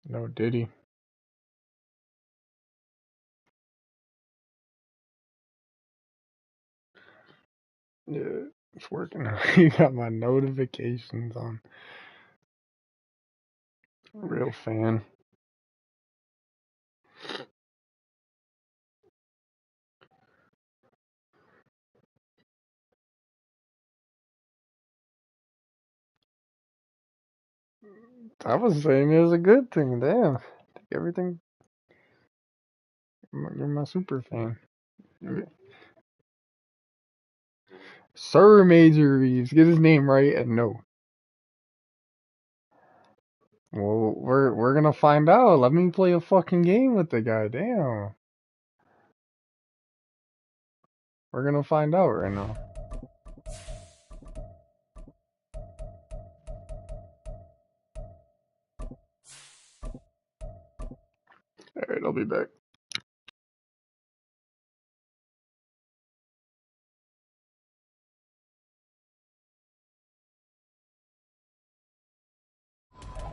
No, did he? Yeah, it's working. You got my notifications on. Real fan. I was saying it was a good thing. Damn. Take everything. You're my super fan. Sir Major Reeves. Get his name right and no. Well, we're gonna find out. Let me play a fucking game with the guy. Damn. We're gonna find out right now. Alright, I'll be back.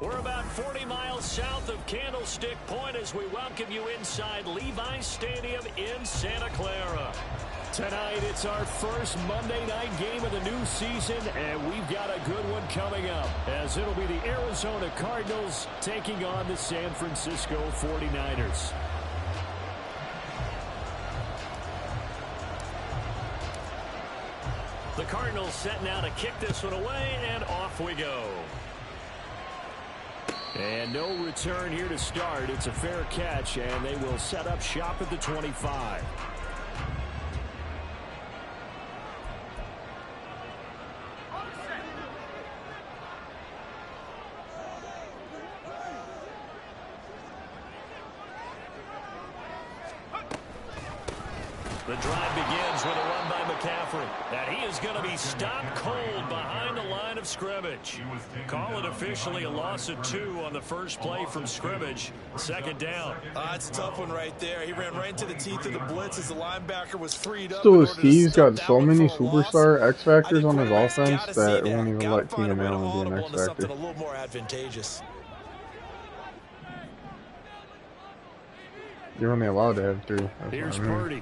We're about 40 miles south of Candlestick Point as we welcome you inside Levi's Stadium in Santa Clara. Tonight, it's our first Monday night game of the new season, and we've got a good one coming up, as it'll be the Arizona Cardinals taking on the San Francisco 49ers. The Cardinals setting out to kick this one away, and off we go. And no return here to start. It's a fair catch, and they will set up shop at the 25. The drive begins with a run by McCaffrey. And he is going to be stopped cold behind the line of scrimmage. Call it officially a loss of 2 on the first play from scrimmage. Second down. It's a tough one right there. He ran right into the teeth of the blitz as the linebacker was freed up. Still, Steve's got so many superstar X Factors on his offense that it won't even let Keenan Allen be an X Factor. A little more advantageous. You're only allowed to have 3. Here's Purdy.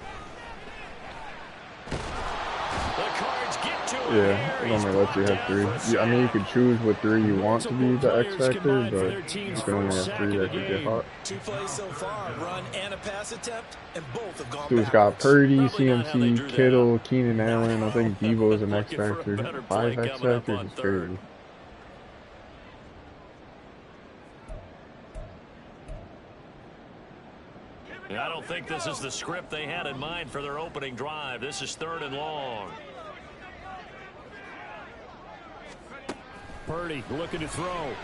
Yeah, it only lets you have 3. I mean, you could choose what 3 you want to be the X Factor, but you can only have 3 that could get hot. 2 plays so far, run and a pass attempt, and both have gone Dude's got Purdy, CMC, Kittle, Keenan Allen. I think Devo's an X Factor. 5 X Factors is crazy. I don't think this is the script they had in mind for their opening drive. This is 3rd and long. Purdy looking to throw. Nowhere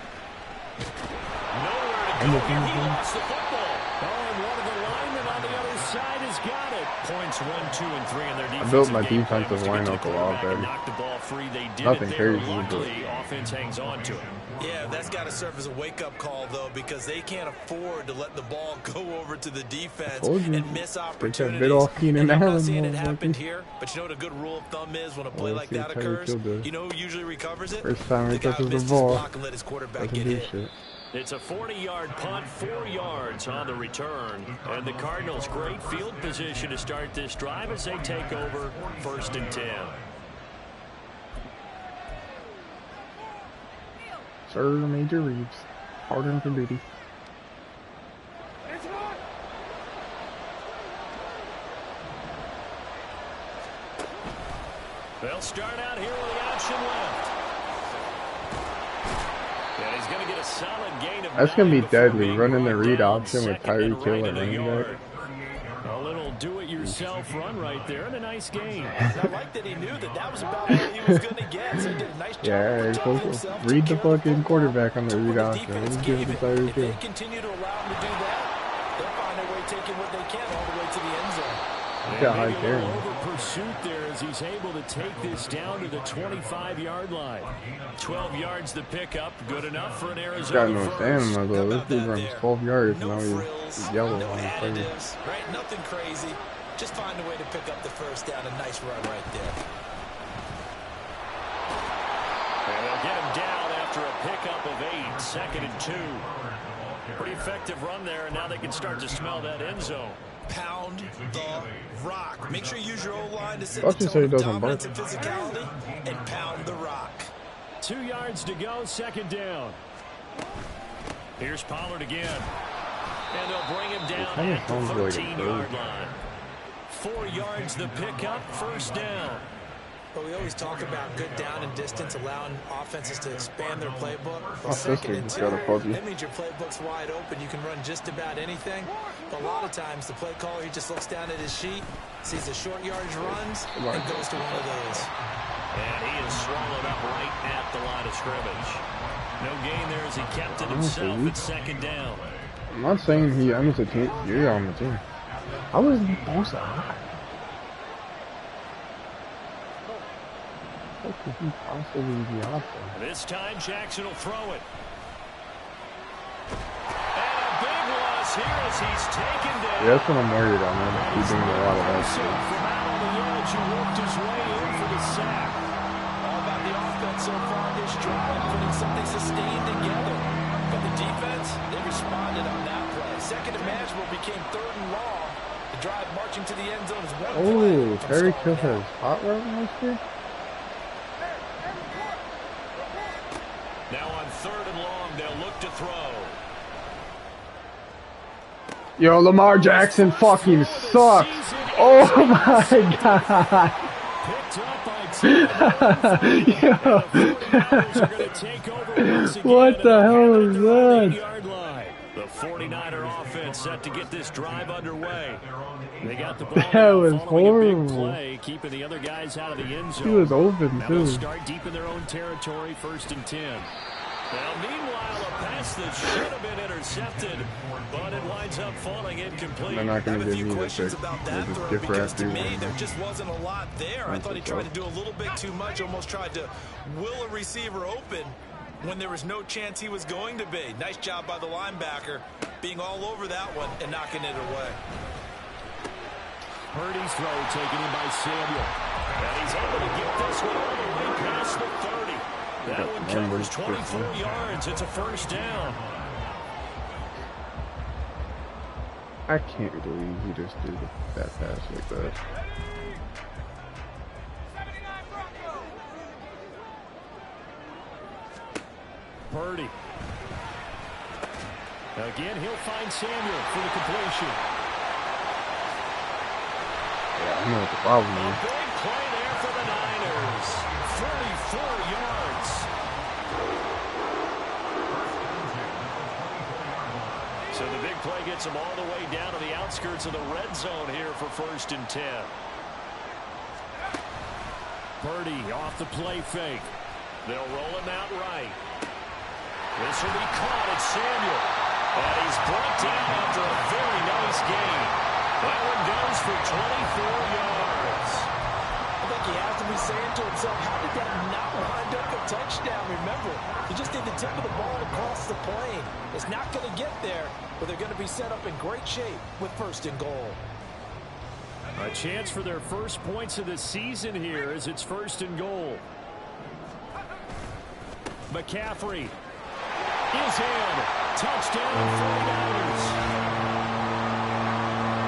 to go. He lost the football. Oh, and one of the linemen on the other side has got it. Points 1, 2, and 3 in their defense. I built my defensive lineup a lot better. Knocked the ball free. They did Nothing it there. crazy, Luckily, offense hangs on to it. Yeah, that's got to serve as a wake-up call, though, because they can't afford to let the ball go over to the defense and miss opportunities. Bit off Keenan I'm Allen, not saying it happened here, but you know what a good rule of thumb is when a play like that occurs? You know who usually recovers it? First time he touches the ball, doesn't do shit. It's a 40-yard punt, 4 yards on the return. And the Cardinals' great field position to start this drive as they take over 1st and 10. Sir Major Reeves, harder for duty. They'll start out here with the option left. And he's going to get a solid gain of 9. That's going to be deadly, running the read option with Tyreek Hill at running back. A little do-it-yourself run right there, and a nice game. I like that he knew that was about all he was going to get, so he did a nice job. Read the fucking quarterback on the read option. Let's give it to Tyreek Hill. If they continue to allow him to do that, they'll find a way taking what they can all the way to the end zone. He's got high carry. Over pursuit there as he's able to take this down to the 25-yard line. 12 yards to pick up, good enough for an Arizona. Got no stamina though. This dude runs 12 yards and now he's yellow on the play. Right, nothing crazy. Just find a way to pick up the first down. A nice run right there. And they'll get him down after a pickup of 8, 2nd and 2. Pretty effective run there, and now they can start to smell that end zone. Pound the rock. Make sure you use your O-line to set Let's the just say tone he of doesn't dominance bark. and physicality, and pound the rock. 2 yards to go, second down. Here's Pollard again. And they'll bring him down at the 13-yard line. 4 yards the pickup, first down. But we always talk about good down and distance, allowing offenses to expand their playbook. My sister just got a puppy. That means your playbook's wide open. You can run just about anything. But a lot of times, the play caller, he just looks down at his sheet, sees the short yardage runs, and goes to one of those. And he is swallowed up right at the line of scrimmage. No gain there as he kept it himself at second down. I'm not saying he ends the team. You're on the team. How is he Bosa high? How could he possibly be out there? This time Jackson will throw it. And a big loss here as he's taken down. Yeah, that's what I'm worried on, man. He's doing a lot of that From shit. out on the edge, he worked his way in for the sack. All about the offense so far this drive, putting something sustained together. But the defense, they responded on that play. Second and manageable became third and long. The drive marching to the end zone is one Oh, play. Terry Kill has hot rod last year? Now on third and long, they'll look to throw. Yo, Lamar Jackson fucking sucks. Oh my god. Picked up by What the hell is that? The 49er offense set to get this drive underway. They got the ball That was following a big horrible. play, keeping the other guys out of the end zone. He was open Now they'll too. start deep in their own territory, first and 10. Now, meanwhile, a pass that should have been intercepted, but it winds up falling incomplete. They're not I going have to a give few me the questions pick. about They'll that just throw gift because wrap to you me one. there just wasn't a lot there. I thought he tried to do a little bit too much, almost tried to will a receiver open when there was no chance he was going to be. Nice job by the linebacker being all over that one and knocking it away. Purdy's throw taken in by Samuel. And he's able to get this one all the way past the 30. That one covers 24 yards. It's a first down. I can't believe he just did that pass like that. Purdy. Again, he'll find Samuel for the completion. Yeah, I know what the problem A is. big play there for the Niners. 34 yards. So the big play gets them all the way down to the outskirts of the red zone here for first and 10. Purdy off the play fake. They'll roll him out right. This will be caught at Samuel. And he's brought down after a very nice gain. That one goes for 24 yards. I think he has to be saying to himself, how did that not wind up a touchdown? Remember, you just need the tip of the ball across the plane. It's not going to get there, but they're going to be set up in great shape with first and goal. A chance for their first points of the season here as it's first and goal. McCaffrey is in. Touchdown, 49ers.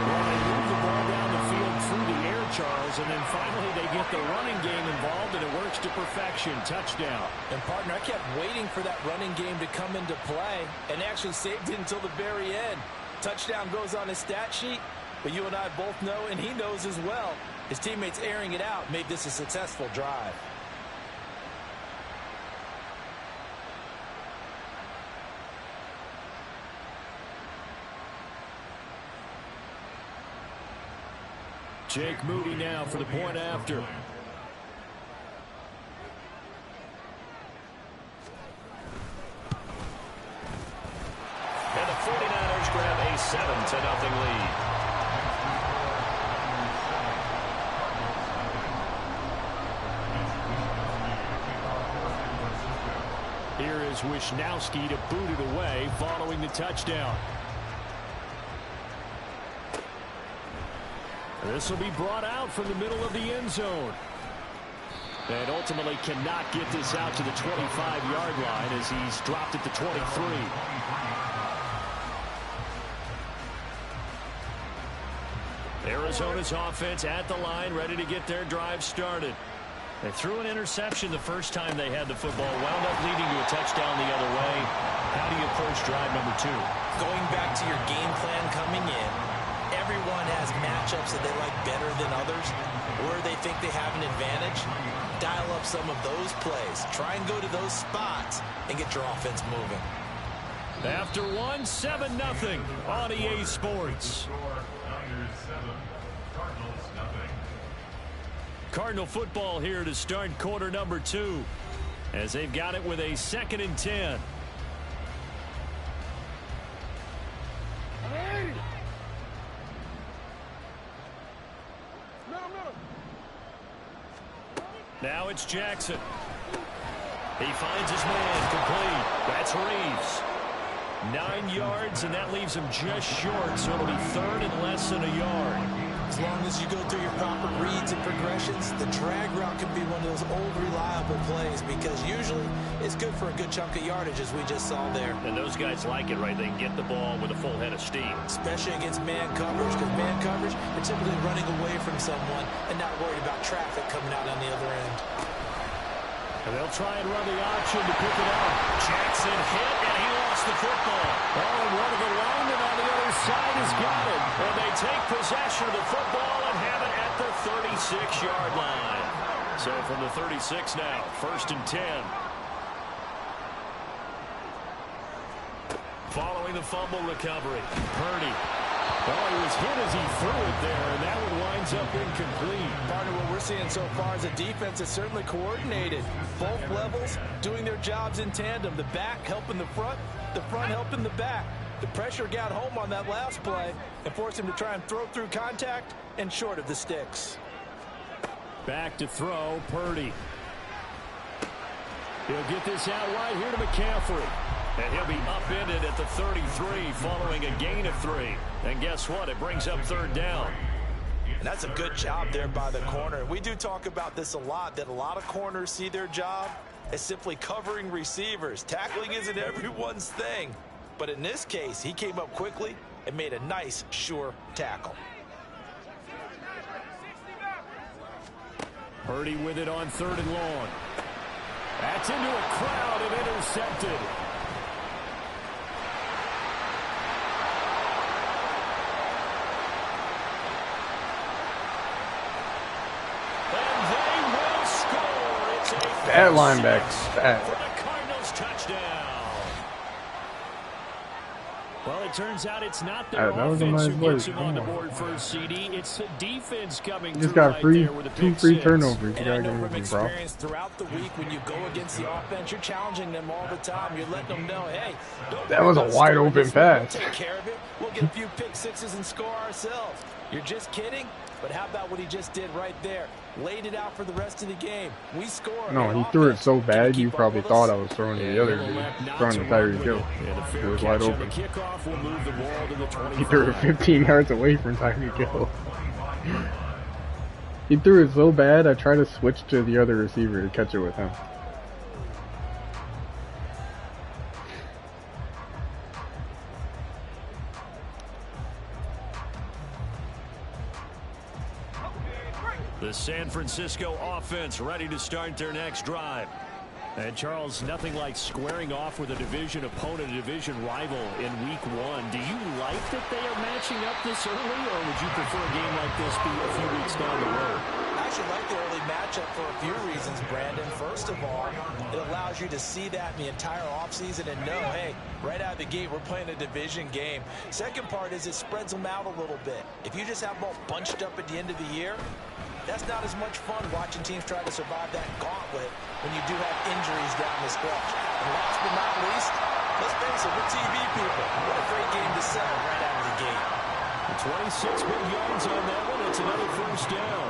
Well, they move the ball down the field through the air, Charles, and then finally they get the running game involved, and it works to perfection. Touchdown. And, partner, I kept waiting for that running game to come into play and actually saved it until the very end. Touchdown goes on his stat sheet, but you and I both know, and he knows as well, his teammates airing it out made this a successful drive. Jake Moody now for the point after. And the 49ers grab a 7-0 lead. Here is Wisnowski to boot it away following the touchdown. This will be brought out from the middle of the end zone. And ultimately cannot get this out to the 25-yard line as he's dropped at the 23. Arizona's offense at the line, ready to get their drive started. They threw an interception the first time they had the football, wound up leading to a touchdown the other way. How do you approach drive number 2? Going back to your game plan coming in, everyone has matchups that they like better than others, where they think they have an advantage. Dial up some of those plays. Try and go to those spots and get your offense moving. After 1, 7-0 on EA Sports. Cardinal football here to start quarter number 2 as they've got it with a 2nd and 10. Now it's Jackson. He finds his man complete. That's Reeves. 9 yards, and that leaves him just short, so it'll be 3rd and less than a yard. As long as you go through your proper reads and progressions, the drag route can be one of those old reliable plays because usually it's good for a good chunk of yardage, as we just saw there. And those guys like it, right? They can get the ball with a full head of steam. Especially against man coverage, because man coverage, you're typically running away from someone and not worried about traffic coming out on the other end. And they'll try and run the option to pick it up. Jackson hit, and he lost the football. Oh, and one of the linemen on the other side has got it. And they take possession of the football and have it at the 36-yard line. So from the 36 now, 1st and 10. Following the fumble recovery, Purdy. Oh, he was hit as he threw it there, and that one winds up incomplete. Partner, what we're seeing so far is a defense that's certainly coordinated. Both levels doing their jobs in tandem. The back helping the front helping the back. The pressure got home on that last play and forced him to try and throw through contact and short of the sticks. Back to throw, Purdy. He'll get this out right here to McCaffrey. And he'll be upended at the 33 following a gain of 3. And guess what? It brings up 3rd down. And that's a good job there by the corner. We do talk about this a lot, that a lot of corners see their job as simply covering receivers. Tackling isn't everyone's thing. But in this case, he came up quickly and made a nice, sure tackle. Purdy with it on 3rd and long. That's into a crowd and intercepted. That linebacker's fat. For the Cardinals touchdown. Well, it turns out it's not their offense who gets him on the board for a CD. It's the defense coming through. Just got right free, there with a 2 pick free 6. turnovers. And I know from experience throughout the week, when you go against the offense, you're challenging them all the time. You're letting them know, hey, that was a wide open pass. We'll take care of it. We'll get a few pick sixes and score ourselves. You're just kidding? But how about what he just did right there? Laid it out for the rest of the game. We score. No, he threw it so bad you probably thought I was throwing the other dude. Throwing the Tyreek Hill. It was wide open. He threw it 15 yards away from Tyreek Hill. He threw it so bad I tried to switch to the other receiver to catch it with him. The San Francisco offense ready to start their next drive. And Charles, nothing like squaring off with a division opponent, a division rival in week 1. Do you like that they are matching up this early, or would you prefer a game like this be a few weeks down the road? I actually like the early matchup for a few reasons, Brandon. First of all, it allows you to see that in the entire offseason and know, hey, right out of the gate, we're playing a division game. Second part is it spreads them out a little bit. If you just have them all bunched up at the end of the year, that's not as much fun watching teams try to survive that gauntlet when you do have injuries down the stretch. And last but not least, let's face it, we're TV people. What a great game to sell right out of the gate. 26 big yards on that one. It's another 1st down.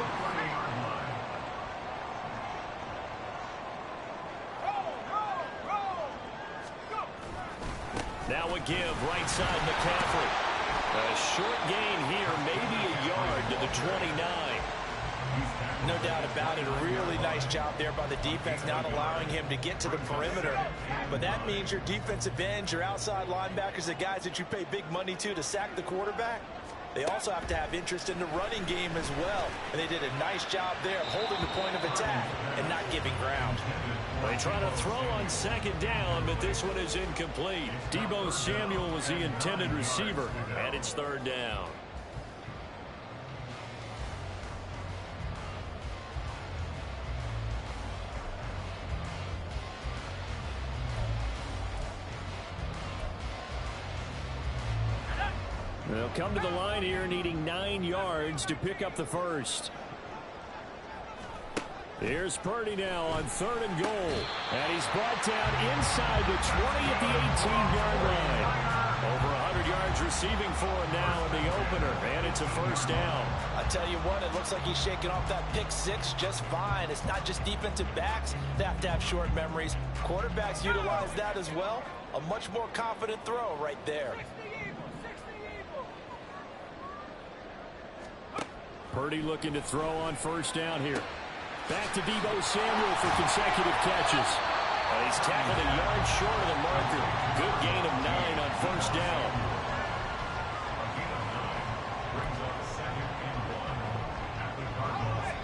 Now a give, right side McCaffrey. A short gain here, maybe a yard to the 29. No doubt about it. A really nice job there by the defense, not allowing him to get to the perimeter. But that means your defensive ends, your outside linebackers, the guys that you pay big money to sack the quarterback, They also have to have interest in the running game as well. And they did a nice job there of holding the point of attack and not giving ground. They try to throw on second down, but this one is incomplete. Deebo Samuel was the intended receiver, and it's third down. They'll come to the line here needing 9 yards to pick up the first. Here's Purdy now on 3rd and goal. And he's brought down inside the 20 at the 18-yard line. Over 100 yards receiving for him now in the opener. And it's a first down. I tell you what, it looks like he's shaking off that pick six just fine. It's not just defensive backs that have to have short memories. Quarterbacks utilize that as well. A much more confident throw right there. Purdy looking to throw on first down here. Back to Deebo Samuel for consecutive catches. He's tackled a yard short of the marker. Good gain of 9 on first down.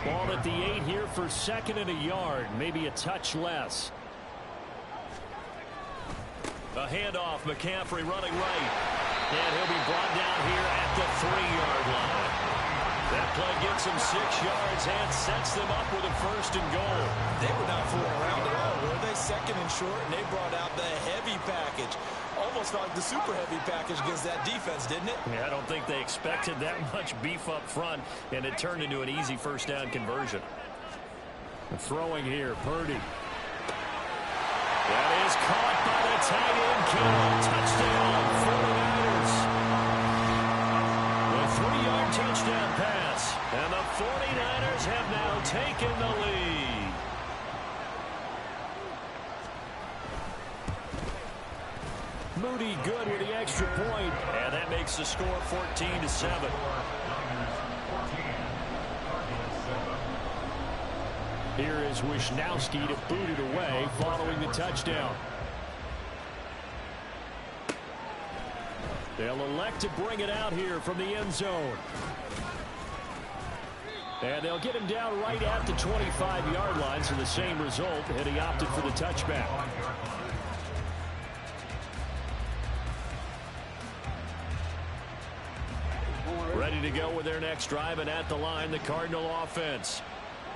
Ball at the 8 here for 2nd and a yard. Maybe a touch less. A handoff. McCaffrey running right. And he'll be brought down here at the 3-yard line. That play gets him 6 yards and sets them up with a 1st and goal. They were not fooling around at all, were they? 2nd and short, and they brought out the heavy package. Almost like the super heavy package against that defense, didn't it? Yeah, I don't think they expected that much beef up front, and it turned into an easy first down conversion. Throwing here, Purdy. That is caught by the tight end. Kittle. Touchdown, 49ers. The 3-yard touchdown pass. And the 49ers have now taken the lead. Moody good with the extra point. And that makes the score 14-7. Here is Wisnowski to boot it away following the touchdown. They'll elect to bring it out here from the end zone. And they'll get him down right at the 25-yard line, so the same result, and he opted for the touchback. Ready to go with their next drive, and at the line, the Cardinal offense.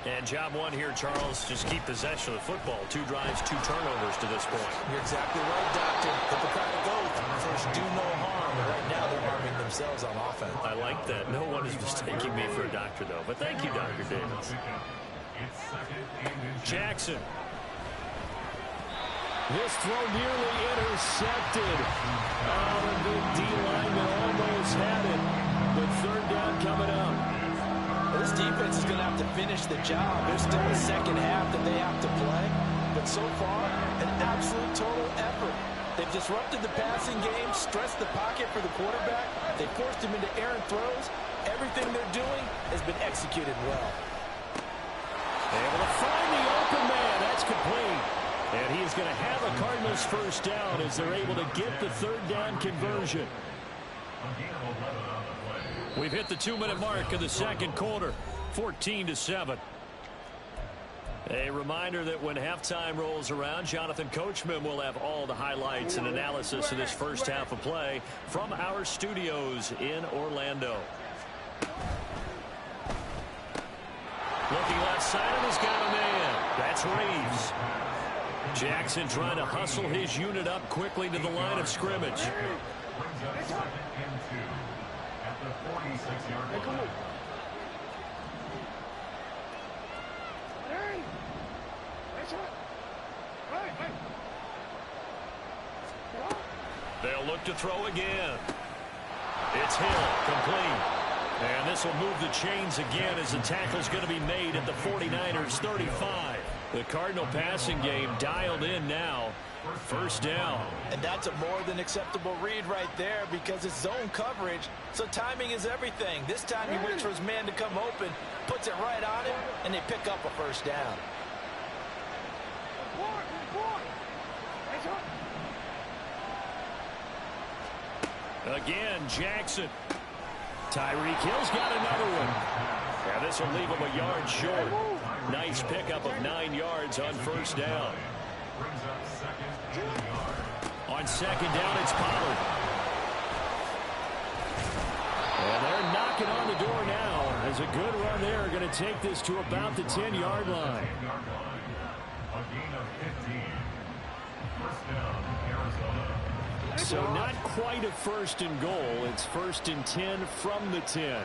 And job one here, Charles, just keep possession of the football. 2 drives, 2 turnovers to this point. You're exactly right, Doctor. Hippocratic oath. First, do no harm. But right now, they're harming themselves on offense. I like that. No one is mistaking me for a doctor, though. But thank you, Dr. Davis. Jackson. This throw nearly intercepted. Oh, the big D-lineman almost had it. But 3rd down coming up. This defense is going to have to finish the job. There's still a second half that they have to play. But so far, an absolute total effort. They've disrupted the passing game, stressed the pocket for the quarterback. They forced him into errant throws. Everything they're doing has been executed well. Able to find the open man. That's complete. And he is going to have a Cardinals first down as they're able to get the 3rd down conversion. We've hit the 2-minute mark of the 2nd quarter, 14-7. A reminder that when halftime rolls around, Jonathan Coachman will have all the highlights and analysis of this first half of play from our studios in Orlando. Looking left side, and he's got a man. That's Reeves. Jackson trying to hustle his unit up quickly to the line of scrimmage. They'll look to throw again. It's Hill, complete. And this will move the chains again as the tackle's going to be made at the 49ers 35. The Cardinal passing game dialed in now. First down. And that's a more than acceptable read right there because it's zone coverage, so timing is everything. This time he waits for his man to come open, puts it right on him, and they pick up a first down. Again, Jackson. Tyreek Hill's got another one. Yeah, this will leave him a yard short. Nice pickup of 9 yards on first down. On second down, it's Pollard. And they're knocking on the door now. As a good run there, going to take this to about the 10-yard line. So not quite a first and goal. It's first and 10 from the 10.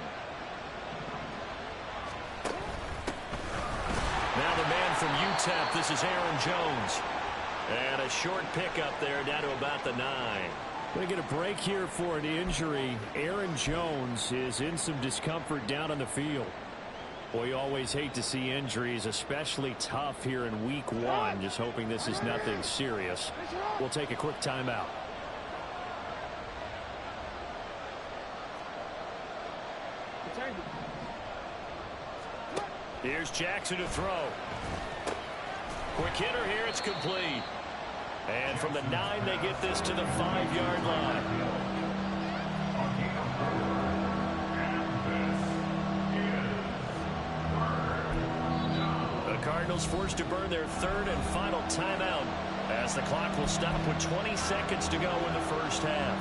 Now the man from UTEP, this is Aaron Jones. And a short pickup there down to about the 9. Going to get a break here for an injury. Aaron Jones is in some discomfort down on the field. Boy, you always hate to see injuries, especially tough here in week 1. Just hoping this is nothing serious. We'll take a quick timeout. Here's Jackson to throw. Quick hitter here, it's complete. And from the 9, they get this to the 5-yard line. The Cardinals forced to burn their 3rd and final timeout as the clock will stop with 20 seconds to go in the first half.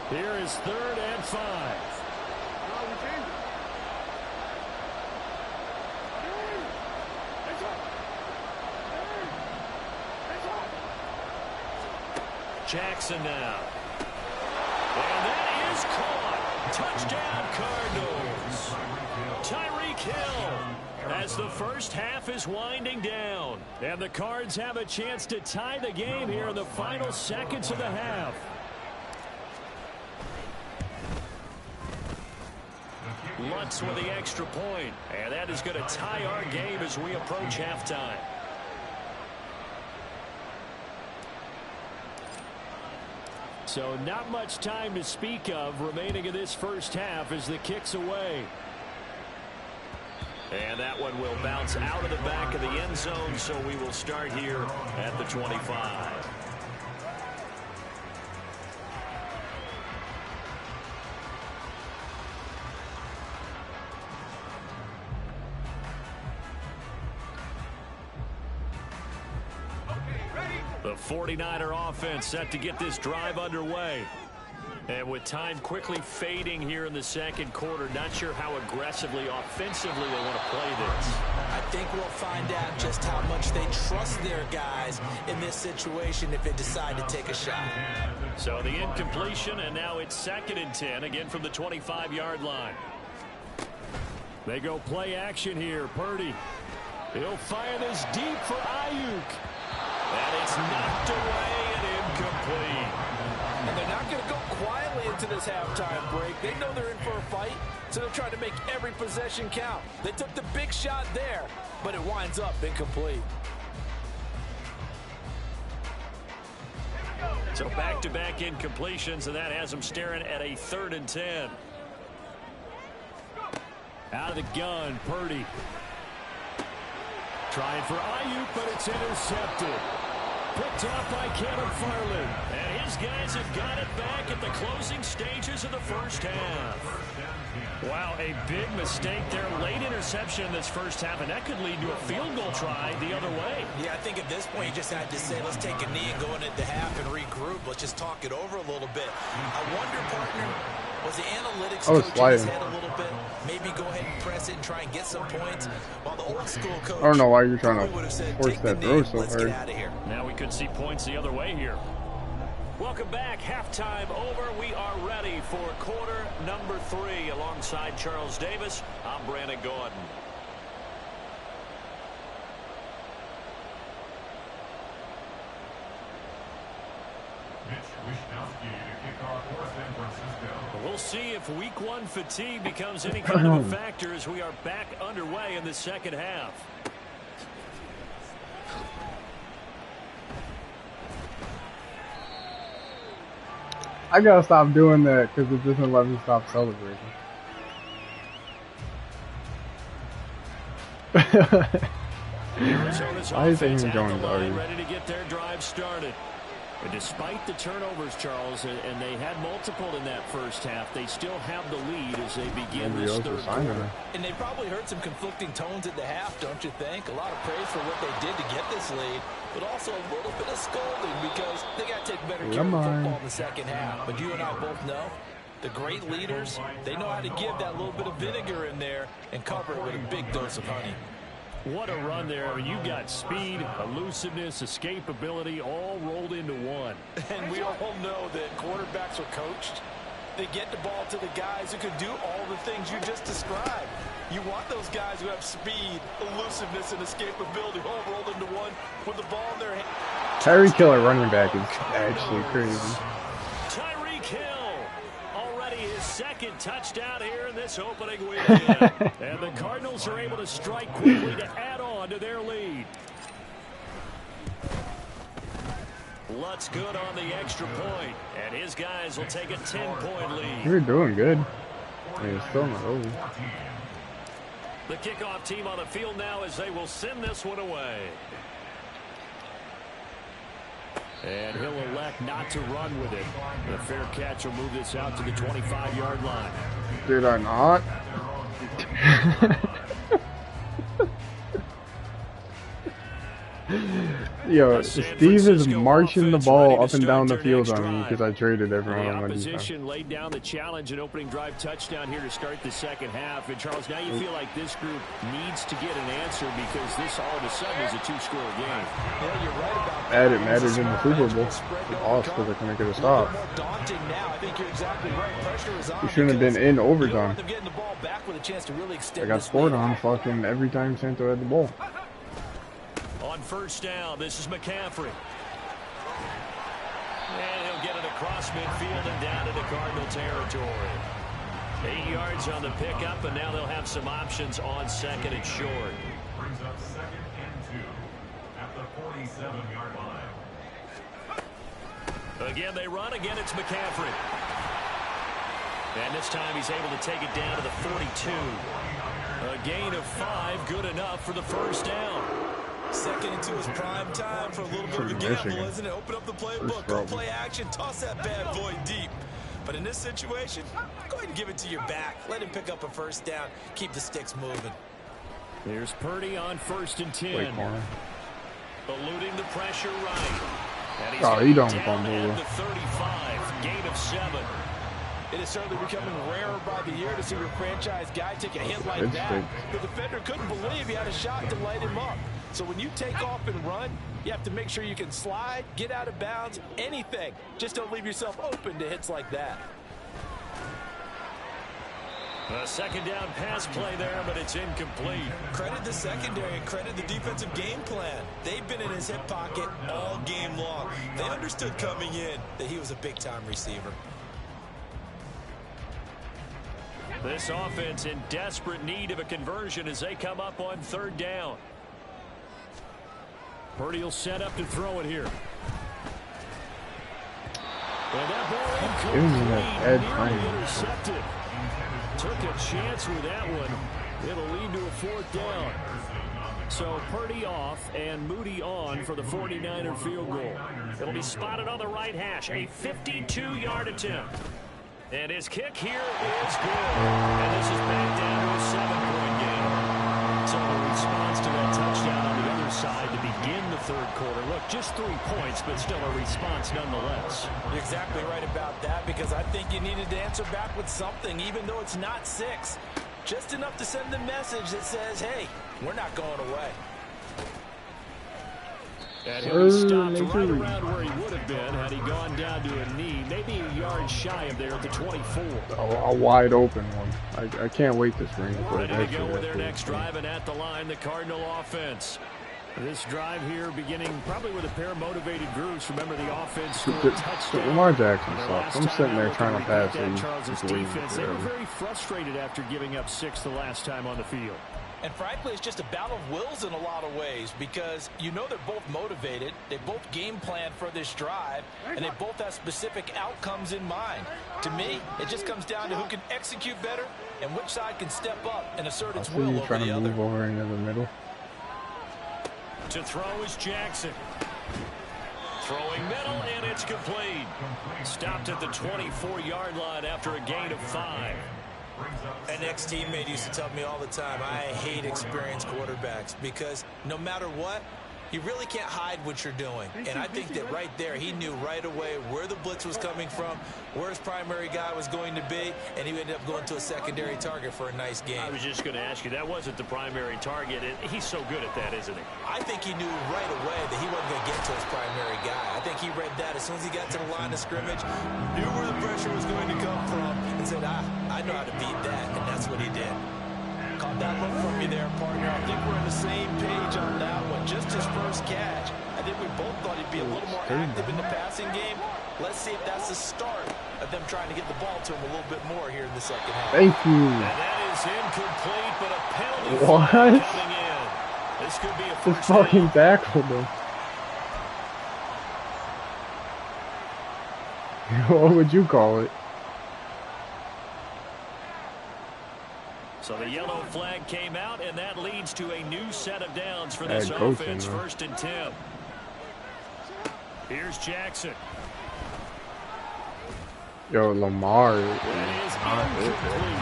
Here is 3rd and 5. Jackson now. And that is caught. Touchdown Cardinals. Tyreek Hill as the first half is winding down. And the Cards have a chance to tie the game here in the final seconds of the half. Lutz with the extra point. And that is going to tie our game as we approach halftime. So not much time to speak of remaining in this first half as the kick's away. And that one will bounce out of the back of the end zone, so we will start here at the 25. The 49er offense set to get this drive underway. And with time quickly fading here in the second quarter, not sure how aggressively, offensively they want to play this. I think we'll find out just how much they trust their guys in this situation if they decide to take a shot. So the incompletion, and now it's 2nd and 10, again from the 25-yard line. They go play action here. Purdy. He'll fire this deep for Ayuk. And it's knocked away and incomplete. And they're not going to go quietly into this halftime break. They know they're in for a fight, so they're trying to make every possession count. They took the big shot there, but it winds up incomplete. So back-to-back incompletions, and that has them staring at a 3rd and 10. Out of the gun, Purdy. Trying for Ayuk, but it's intercepted. Picked off by Caleb Farley. And his guys have got it back at the closing stages of the first half. Wow, a big mistake there. Late interception in this first half, and that could lead to a field goal try the other way. Yeah, I think at this point you just had to say, let's take a knee and go into the half and regroup. Let's just talk it over a little bit. I wonder, partner, was the analytics coach in his head a little bit? Maybe go ahead and press it and try and get some points. While the old school coach, I don't know why you're trying to force that throw so let's hard. get out of here. Now we could see points the other way here. Welcome back. Halftime over. We are ready for quarter number 3. Alongside Charles Davis, I'm Brandon Gordon. We'll see if week 1 fatigue becomes any kind of a factor as we are back underway in the second half. I gotta stop doing that because it doesn't let me stop celebrating. Arizona's Why is offense Aaron at the Jones line, already? ready to get their drive drive started. And despite the turnovers, Charles, and they had multiple in that first half, they still have the lead as they begin this third quarter. And they probably heard some conflicting tones at the half, don't you think? A lot of praise for what they did to get this lead, but also a little bit of scolding because they got to take better care of football in the second half. But you and I both know the great leaders, they know how to give that little bit of vinegar in there and cover it with a big dose of honey. What a run there. I mean, you've got speed, elusiveness, escapability all rolled into one. And we all know that quarterbacks are coached. They get the ball to the guys who can do all the things you just described. You want those guys who have speed, elusiveness, and escapability all rolled into one with the ball in their hand. Tyreek Hill at running back is actually crazy. Tyreek Hill. His second touchdown here in this opening weekend. And the Cardinals are able to strike quickly to add on to their lead. Lutz good on the extra point, and his guys will take a 10-point lead. You're doing good. It's still not over. The kickoff team on the field now as they will send this one away. And he'll elect not to run with it. The fair catch will move this out to the 25-yard line. Did I not? Yo, Steve is marching the ball up and down the field on me because I traded everyone on my defense. The opposition laid down the challenge and opening drive touchdown here to start the second half. And Charles, now you feel like this group needs to get an answer because this all of a sudden is a two-score game. Yeah, you're right about that. It mattered in the Super Bowl. We lost because I couldn't get a stop. You shouldn't have been in overtime. I got scored on fucking every time Santo had the ball. On first down, this is McCaffrey. And he'll get it across midfield and down into Cardinal territory. 8 yards on the pickup, and now they'll have some options on second and short. Brings up 2nd and 2 at the 47-yard line. Again, they run. Again, it's McCaffrey. And this time he's able to take it down to the 42. A gain of 5, good enough for the first down. 2nd and 2 is prime time for a little bit of a gamble, isn't it? Open up the playbook, go play action, toss that bad boy deep. But in this situation, go ahead and give it to your back. Let him pick up a first down. Keep the sticks moving. Here's Purdy on 1st and 10. Eluding the pressure right. And he's he don't down fumble. at the 35. Gain of 7. It is certainly becoming rarer by the year to see your franchise guy take a hit like that. The defender couldn't believe he had a shot to light him up. So when you take off and run, you have to make sure you can slide, get out of bounds, anything. Just don't leave yourself open to hits like that. A second down pass play there, but it's incomplete. Credit the secondary and credit the defensive game plan. They've been in his hip pocket all game long. They understood coming in that he was a big-time receiver. This offense in desperate need of a conversion as they come up on 3rd down. Purdy will set up to throw it here. And that ball incomplete, nearly intercepted. Took a chance with that one. It'll lead to a 4th down. So Purdy off and Moody on for the 49er field goal. It'll be spotted on the right hash. A 52-yard attempt. And his kick here is good. And this is back down to a 7-point game. So the response to that touchdown on the other side to begin the 3rd quarter. Look, just 3 points, but still a response nonetheless. You're exactly right about that because I think you needed to answer back with something, even though it's not 6. Just enough to send the message that says, hey, we're not going away. And he'll be stopped right around where he would have been had he gone down to a knee, maybe a yard shy of there at the 24. A wide open one. I can't wait this ring. Ready to go with their next drive, and at the line, the Cardinal offense. This drive here beginning probably with a pair of motivated groups. Remember, the offense scored a touchdown. Lamar Jackson sucks. I'm sitting there trying to pass him. Charles' defense, they were very frustrated after giving up 6 the last time on the field. And frankly, it's just a battle of wills in a lot of ways because you know they're both motivated, they both game plan for this drive, and they both have specific outcomes in mind. To me, it just comes down to who can execute better and which side can step up and assert its will over the other. Trying to move over into the middle. To throw is Jackson. Throwing middle, and it's complete. Stopped at the 24-yard line after a gain of 5. An ex-teammate used to tell me all the time, I hate experienced quarterbacks because no matter what, you really can't hide what you're doing. And I think that right there, he knew right away where the blitz was coming from, where his primary guy was going to be, and he ended up going to a secondary target for a nice game. I was just going to ask you, that wasn't the primary target. He's so good at that, isn't he? I think he knew right away that he wasn't going to get to his primary guy. I think he read that as soon as he got to the line of scrimmage, knew where the pressure was going to come from, and said, I know how to beat that, and that's what he did. Caught that look from me there, partner. I think we're on the same page on that one. Just his first catch. I think we both thought he'd be a little more active in the passing game. Let's see if that's the start of them trying to get the ball to him a little bit more here in the second half. Thank you. And that is incomplete, but a penalty what? coming in. This could be a Just first fucking down. tackled him. What would you call it? So the yellow flag came out, and that leads to a new set of downs for this Coaching, offense. man. 1st and 10. Here's Jackson. Yo, Lamar. That is incomplete.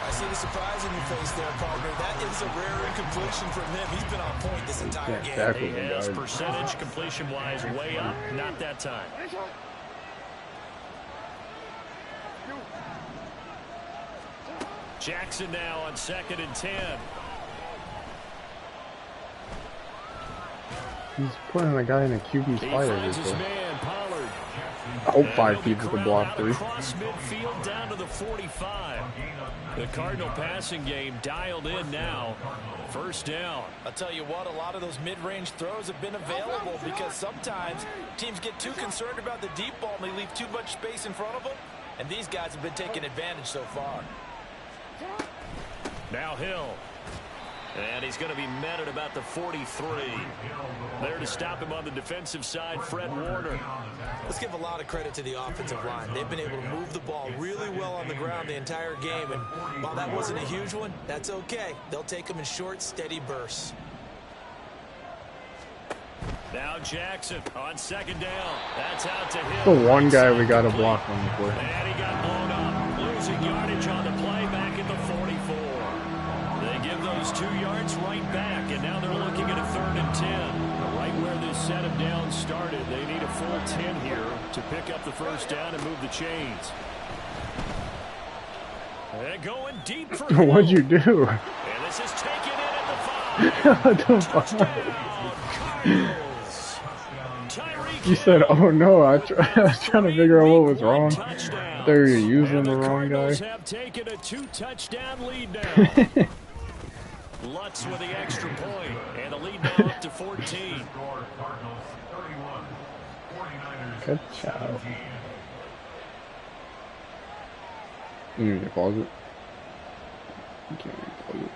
I see the surprise in your face there, partner. That is a rare incompletion from him. He's been on point this entire Can't game. tackle He him, has guys. percentage completion-wise way up. Not that time. Jackson now on 2nd and 10. He's putting a guy in a QB He spider. finds his This man, Pollard. I hope And 5 he'll be people can corralled block out 3. across midfield down to the 45. The Cardinal passing game dialed in now. 1st down. I'll tell you what, a lot of those mid-range throws have been available because sometimes teams get too concerned about the deep ball and they leave too much space in front of them. And these guys have been taking advantage so far. Now Hill. And he's going to be met at about the 43. There to stop him on the defensive side, Fred Warner. Let's give a lot of credit to the offensive line. They've been able to move the ball really well on the ground the entire game. And while that wasn't a huge one, that's okay. They'll take them in short, steady bursts. Now Jackson on 2nd down. That's out to Hill. The one guy we got to block on the play. And he got blown up. Losing yardage on the play back at the 44. They give those 2 yards right back, and now they're looking at a 3rd and 10. Right where this set of downs started. They need a full 10 here to pick up the 1st down and move the chains. They're going deep for Hill. What'd you do? And this is taken in at What the the 5. fuck? Touchdown, Cardinals. Tyreek You said, Hill. oh no, I was trying to figure out what was wrong. Touchdown. They were using And the wrong Cardinals guy. have taken a 2-touchdown lead now. Lutz with the extra point, and the lead now up to 14. Score Cardinals 31, 49ers Good job. 17. You need to pause it. You can't even pause it.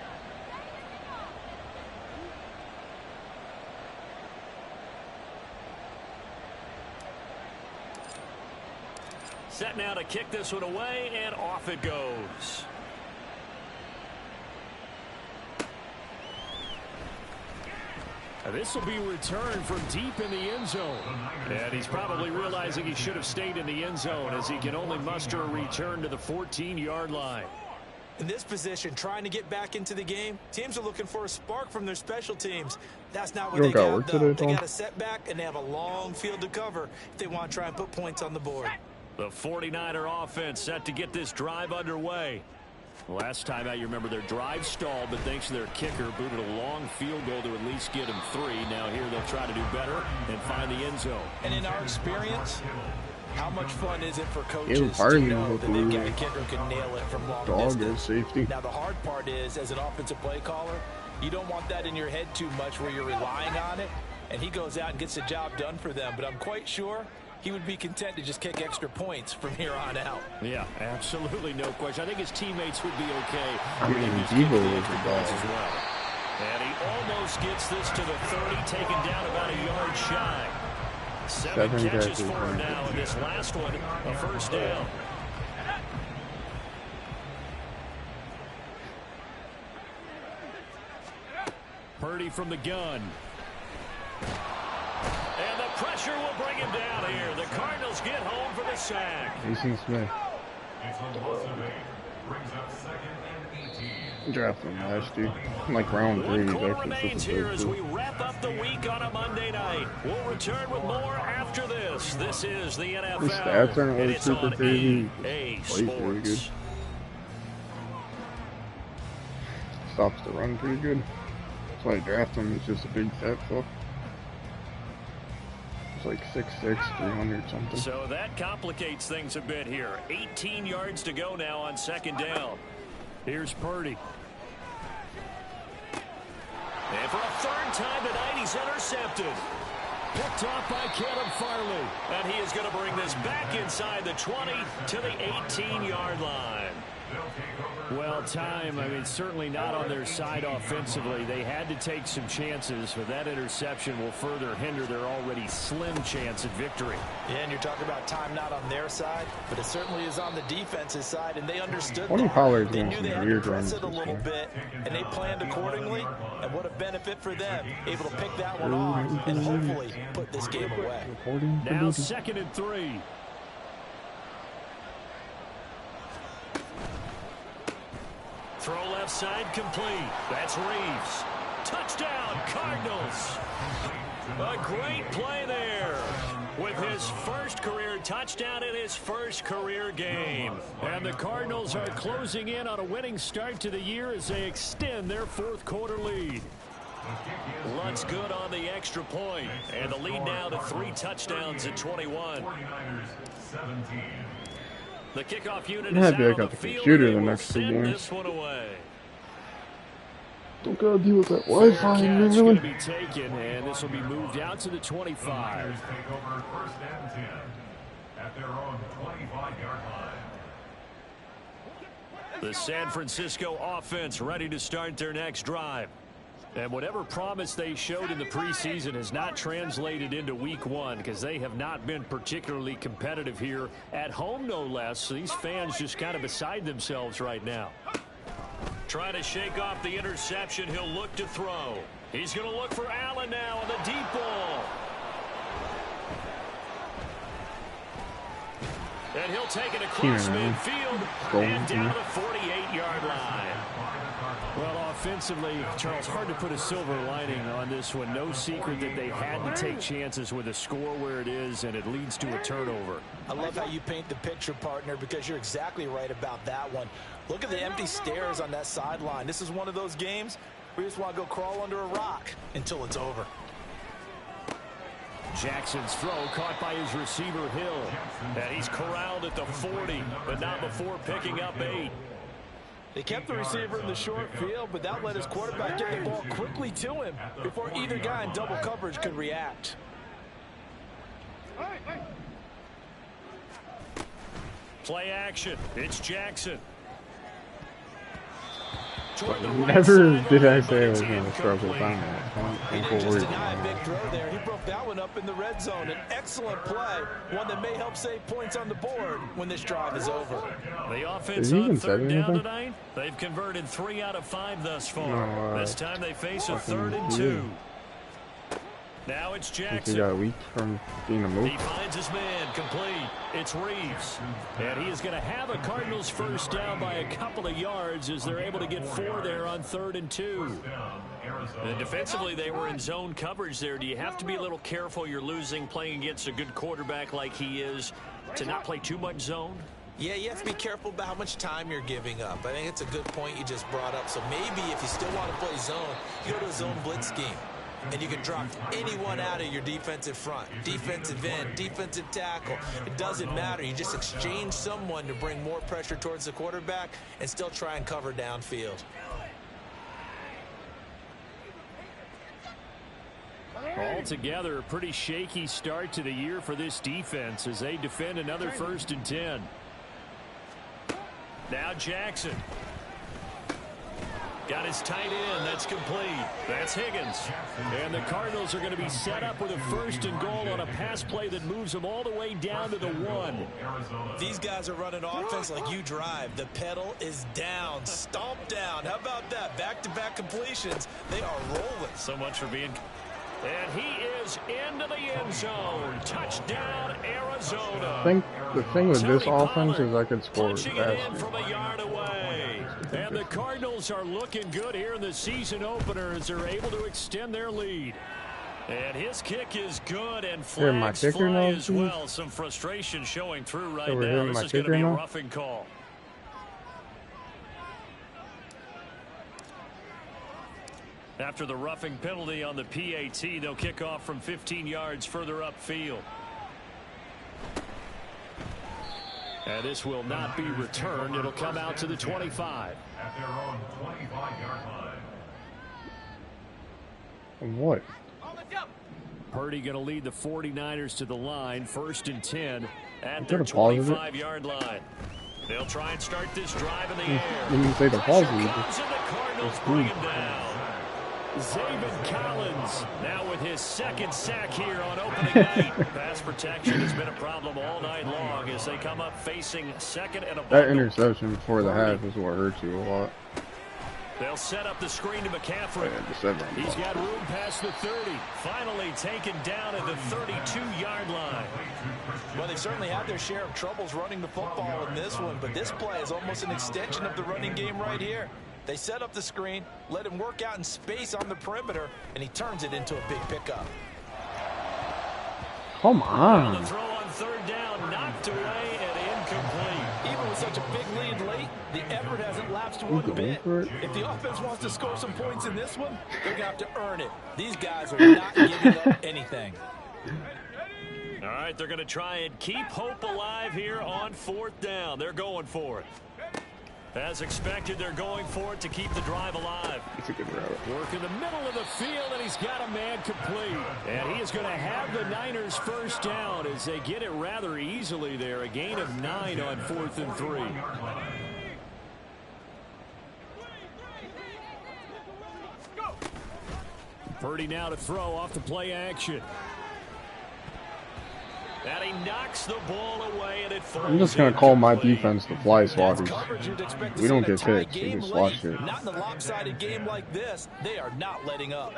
Set now to kick this one away, and off it goes. This will be returned from deep in the end zone. And he's probably realizing he should have stayed in the end zone as he can only muster a return to the 14-yard line. In this position, trying to get back into the game, teams are looking for a spark from their special teams. That's not what You they don't got got, work though. today, They Tom? got a setback, and they have a long field to cover if they want to try and put points on the board. The 49er offense set to get this drive underway. Last time out, you remember their drive stalled, but thanks to their kicker, booted a long field goal to at least get them 3. Now here they'll try to do better and find the end zone. And in our experience, how much fun is it for It coaches was to hard know to that they've got a lose. kicker who can nail it from long Dog distance? is safety. Now, the hard part is, as an offensive play caller, you don't want that in your head too much where you're relying on it, and he goes out and gets the job done for them. But I'm quite sure he would be content to just kick extra points from here on out. Yeah, absolutely no question. I think his teammates would be okay. I mean, with him just Devo kicking the was extra the points dog. as well. And he almost gets this to the 30, taken down about a yard shy. 7 7 catches catches, for him man. now in this last one, a 1st down. Purdy from the gun. And the Pressure will bring him down here. The Cardinals get home for the sack. Jason Smith. It's a loss of 8. Brings up 2nd and 18. Drafted him last year. Like round 3. One He's quarter actually remains super here as good. we wrap up the week on a Monday night. We'll return with more after this. This is the NFL. His stats aren't and really it's super on crazy. EA Plays really good. Sports. Stops the run pretty good. That's why I drafted him. He's just a big fat fuck. He's like 6'6", 300 something. So that complicates things a bit here. 18 yards to go now on 2nd down. Here's Purdy. And for a 3rd time tonight, he's intercepted. Picked off by Caleb Farley. And he is going to bring this back inside the 20 to the 18-yard line. Well, time, I mean, certainly not on their side offensively. They had to take some chances, but that interception will further hinder their already slim chance at victory. Yeah, and you're talking about time not on their side, but it certainly is on the defense's side, and they understood Tony that. Pollard's They doing knew some they had to weird press runs it a this little year. bit, and they planned accordingly, and what a benefit for them, able to pick that one off and hopefully put this game away. Now 2nd and 3. Throw left side complete. That's Reeves. Touchdown, Cardinals. A great play there with his first career touchdown in his first career game. And the Cardinals are closing in on a winning start to the year as they extend their 4th quarter lead. Lutz good on the extra point, and the lead now to 3 touchdowns at 21. 49ers 17. The kickoff unit Yeah, is I out on got the the field. computer They the will next 2 send games. this one away. Don't gotta deal with that Wi-Fi, Fair catch going to man. be taken, and this will be moved out to the 25. Niners take over 1st and 10 at their own 25-yard line. The San Francisco offense ready to start their next drive. And whatever promise they showed in the preseason has not translated into week 1 because they have not been particularly competitive here at home, no less. So these fans just kind of beside themselves right now. Trying to shake off the interception. He'll look to throw. He's going to look for Allen now on the deep ball. And he'll take it across midfield and down to the 48-yard line. Well, offensively, Charles, hard to put a silver lining on this one. No secret that they had to take chances with a score where it is, and it leads to a turnover. I love how you paint the picture, partner, because you're exactly right about that one. Look at the empty stairs on that sideline. This is one of those games where you just want to go crawl under a rock until it's over. Jackson's throw caught by his receiver, Hill. And he's corralled at the 40, but not before picking up 8. They kept the receiver in the short field, but that let his quarterback get the ball quickly to him before either guy in double coverage could react. Play action. It's Jackson. Never did I say I was going to struggle with that. He I'm didn't just worried deny a about big it. throw there. He broke that one up in the red zone. An excellent play, one that may help save points on the board when this drive is over. The offense Has he on even said 3rd down anything? tonight. They've converted 3 out of 5 thus far. No, this time they face a fucking 3rd and 2. Now it's Since he Jackson. got a week from being a move. He finds his man complete. It's Reeves. And he is going to have a Cardinals first down by a couple of yards as they're able to get 4 there on 3rd and 2. And defensively, they were in zone coverage there. Do you have to be a little careful? You're losing playing against a good quarterback like he is to not play too much zone? Yeah, you have to be careful about how much time you're giving up. I think it's a good point you just brought up. So maybe if you still want to play zone, you go to a zone blitz scheme. And you can drop anyone out of your defensive front. Defensive end, defensive tackle. It doesn't matter. You just exchange someone to bring more pressure towards the quarterback and still try and cover downfield. Altogether, a pretty shaky start to the year for this defense as they defend another 1st and 10. Now Jackson. Got his tight end. That's complete. That's Higgins. And the Cardinals are going to be set up with a 1st and goal on a pass play that moves them all the way down to the 1. These guys are running offense like you drive. The pedal is down. Stomp down. How about that? Back-to-back completions. They are rolling. So much for being And he is into the end zone. Touchdown, Arizona. I think the thing with this Tony offense is I Pollard could score punching it in faster. from a yard away. And the Cardinals are looking good here in the season opener as they're able to extend their lead. And his kick is good, and Here, my flags kicker fly now, as please. well. Some frustration showing through right Over here, now. my This is going to kicker be a now. roughing call. After the roughing penalty on the PAT, they'll kick off from 15 yards further upfield. And this will not be returned. It'll come out to the 25. At their own 25-yard line. What? Purdy going to lead the 49ers to the line, 1st and 10 at You their could have paused it. 25-yard line. They'll try and start this drive in the air. You didn't say the pause Pressure either. comes, and the Cardinals bring him down. Zaven Collins now with his second sack here on opening night. Pass protection has been a problem all night long as they come up facing second and a That bundle. interception before the half is what hurts you a lot. They'll set up the screen to McCaffrey. Yeah, the 7. He's got room past the 30. Finally taken down at the 32-yard line. Well, they've certainly had their share of troubles running the football in this one, but this play is almost an extension of the running game right here. They set up the screen, let him work out in space on the perimeter, and he turns it into a big pickup. Come On the on. throw on third down, knocked away and incomplete. Even with such a big lead late, the effort hasn't lapsed one going bit. for it? If the offense wants to score some points in this one, they're going to have to earn it. These guys are not giving up anything. All right, they're going to try and keep hope alive here on 4th down. They're going for it. As expected, they're going for it to keep the drive alive. It's a good route. Work in the middle of the field, and he's got a man complete. And he is going to have the Niners first down as they get it rather easily there. A gain of 9 on 4th and 3. Purdy now to throw off the play action. And he knocks the ball away, and it falls. I'm just going to call my incomplete. defense the fly That's swatters. coverage you'd expect to We see don't in a get tie picks, we game just swat late. shit. Not in a lopsided game like this. They are not letting up.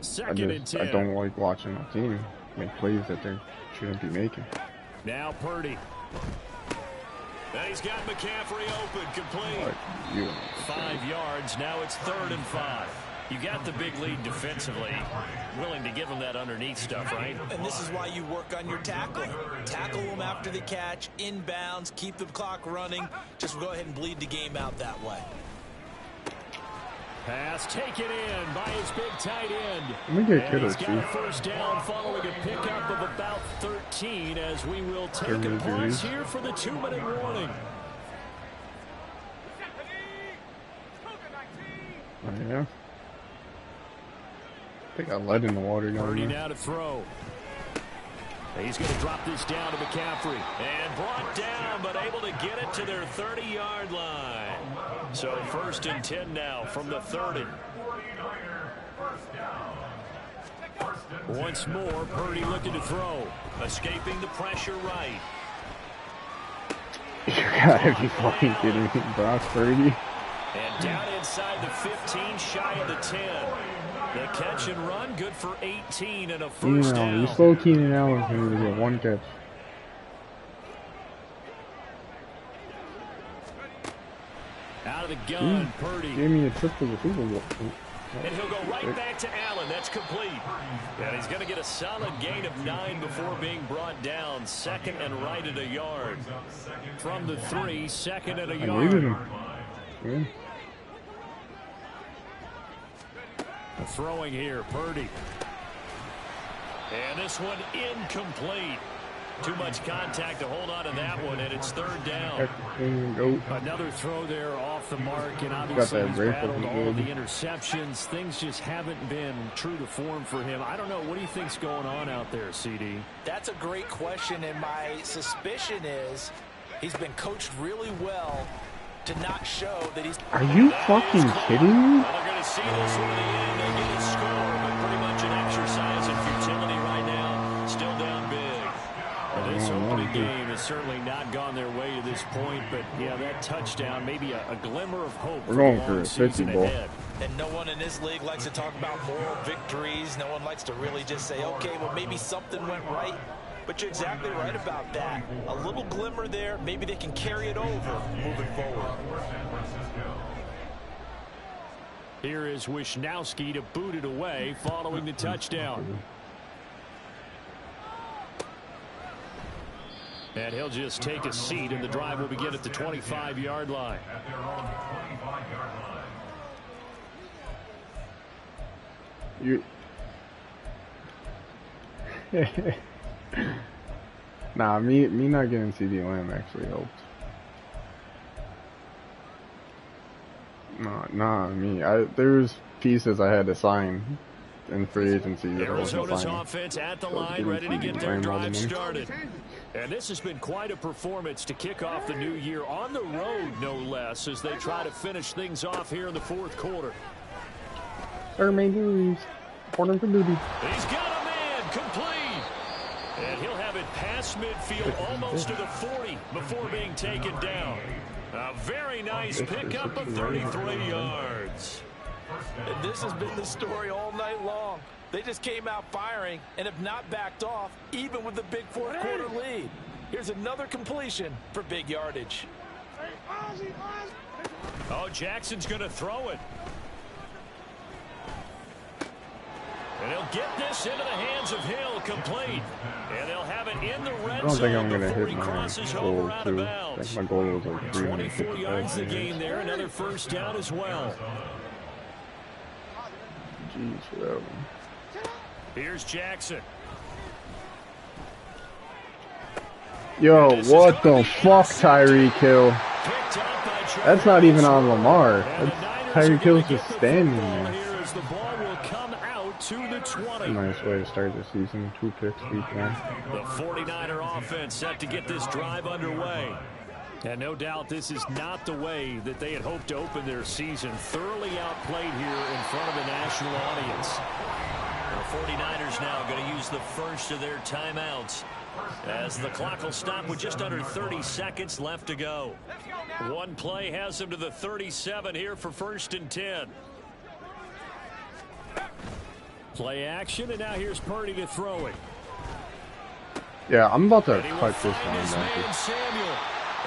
Second and 10. I don't like watching my team make plays that they shouldn't be making. Now Purdy. And he's got McCaffrey open, complete. Like, you. 5 yards. Now it's 3rd and 5. You got the big lead defensively. Willing to give them that underneath stuff, right? And this is why you work on your tackling. Tackle them after the catch, inbounds, keep the clock running. Just go ahead and bleed the game out that way. Pass taken in by his big tight end. Let me get And kiddo, he's got a Chief. first down following a pickup of about 13 as we will take a Terminator pause series. here for the 2-minute warning. Oh, yeah. They got lead in the water down Purdy there. now to throw. He's going to drop this down to McCaffrey. And brought down, but able to get it to their 30-yard line. So 1st and 10 now from the 30. Once more, Purdy looking to throw. Escaping the pressure right. You gotta be fucking kidding me, Brock Purdy. And down inside the 15, shy of the 10. The catch and run, good for 18 and a first down. You slow Keenan Allen for me to get 1 catch. Out of the gun, Purdy. Gave me a trip to the Super Bowl. And he'll go right back to Allen. That's complete. And he's going to get a solid gain of 9 before being brought down. 2nd and right at a yard. From the 3, 2nd and a I needed yard. him. Yeah. Throwing here, Purdy. And this one incomplete. Too much contact to hold on to that one, and it's 3rd down. Go. Another throw there off the mark, and obviously that he's rifle battled all of the good. interceptions. Things just haven't been true to form for him. I don't know. What do you think's going on out there, CD? That's a great question, and my suspicion is he's been coached really well to not show that he's... Are you fucking kidding me? Well, they're going to see this one at the end. They get a score, but pretty much an exercise in futility right now. Still down big. And this opening game has certainly not gone their way to this point, but yeah, that touchdown, maybe a glimmer of hope. We're going for a 50 ball. Ahead. And no one in this league likes to talk about moral victories. No one likes to really just say, okay, well, maybe something went right. But you're exactly right about that. A little glimmer there. Maybe they can carry it over moving forward. Here is Wisnowski to boot it away following the touchdown. And he'll just take a seat, and the drive will begin at the 25-yard line. At their own 25-yard line. Nah, me not getting CD Lamb actually helped. Nah, there's pieces I had to sign in free agency that I wasn't Arizona's signing. Offense at the line, ready to get their drive started. And this has been quite a performance to kick off the new year on the road, no less, as they try to finish things off here in the fourth quarter. Third main duties. Reporting for duty. He's got a man complete. And he'll have it past midfield almost to the 40 before being taken down. A very nice pickup of 33 yards. And this has been the story all night long. They just came out firing and have not backed off, even with the big fourth quarter lead. Here's another completion for big yardage. Oh, Jackson's going to throw it. And he'll get this into the hands of Hill, complete. And they'll have it in the red zone. I don't think I'm going to before hit he my crosses goal over out of too. I bounds. think my goal was like 24 yards the yards. game there, another first down as well. Jeez, for that one. Here's Jackson. Yo, what the fuck, Tyreek Hill? Picked up by Trevor That's not even on Lawrence. Lamar. And the That's Niners Tyreek are gonna Hill's get just the standing football there. here as the ball will come out to the 20. Nice way to start the season. 2 picks, week 1. The 49er offense set to get this drive underway. And no doubt this is not the way that they had hoped to open their season. Thoroughly outplayed here in front of a national audience. The 49ers now going to use the first of their timeouts as the clock will stop with just under 30 seconds left to go. One play has them to the 37 here for 1st and 10. Play action, and now here's Purdy to throw it. Yeah, I'm about to And he will cut this find his one man back. Samuel.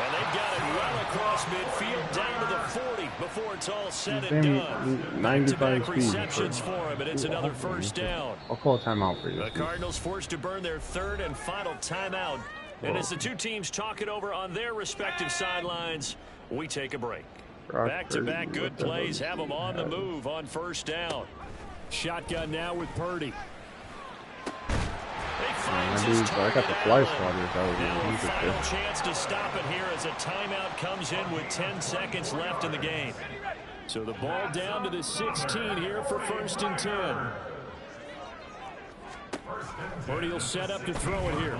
And they've got it well across midfield down to the 40 before it's all said and Damn, done. 95 Back-to-back speed. receptions for him, and it's another first down. I'll call a timeout for you. The Cardinals forced to burn their third and final timeout. And as the two teams talk it over on their respective sidelines, we take a break. Back-to-back good plays have them on the move on first down. Shotgun now with Purdy. I got the fly spotters out of Now a here. final chance to stop it here as a timeout comes in with 10 seconds left in the game. So the ball down to the 16 here for 1st and 10. Purdy will set up to throw it here.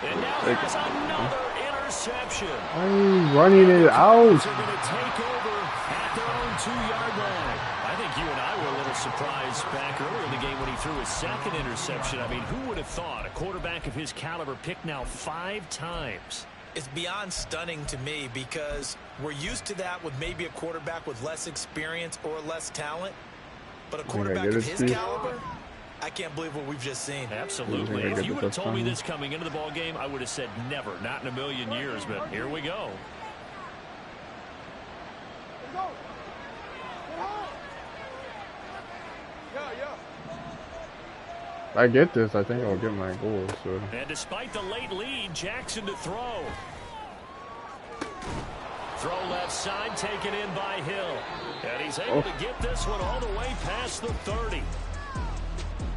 And now there's another interception. I'm running it out. They're going to take over at their own 2-yard line. I think you and I were a little surprised back earlier in the game when he threw his second interception. I mean, who would have thought a quarterback of his caliber picked now 5 times? It's beyond stunning to me because we're used to that with maybe a quarterback with less experience or less talent. But a quarterback of his caliber, I can't believe what we've just seen. Absolutely. If you would have told me this coming into the ball game, I would have said never, not in a million years. But here we go. If I get this, I think I'll get my goal. So. And despite the late lead, Jackson to throw. Throw left side, taken in by Hill. And he's able to get this one all the way past the 30.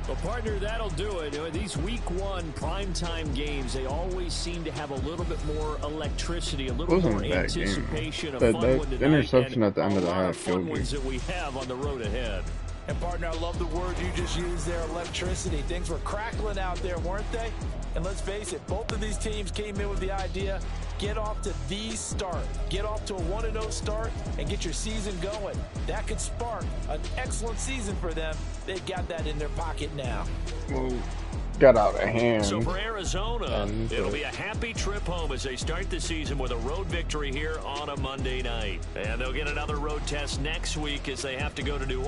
Well, partner, that'll do it. These week 1 primetime games, they always seem to have a little bit more electricity, a little more anticipation. That interception at the end of the half killed me. That we have on the road ahead. And, partner, I love the word you just used there, electricity. Things were crackling out there, weren't they? And let's face it, both of these teams came in with the idea, get off to the start. Get off to a 1-0 start and get your season going. That could spark an excellent season for them. They've got that in their pocket now. Well, got out of hand. So for Arizona, And, it'll be a happy trip home as they start the season with a road victory here on a Monday night. And they'll get another road test next week as they have to go to New Orleans.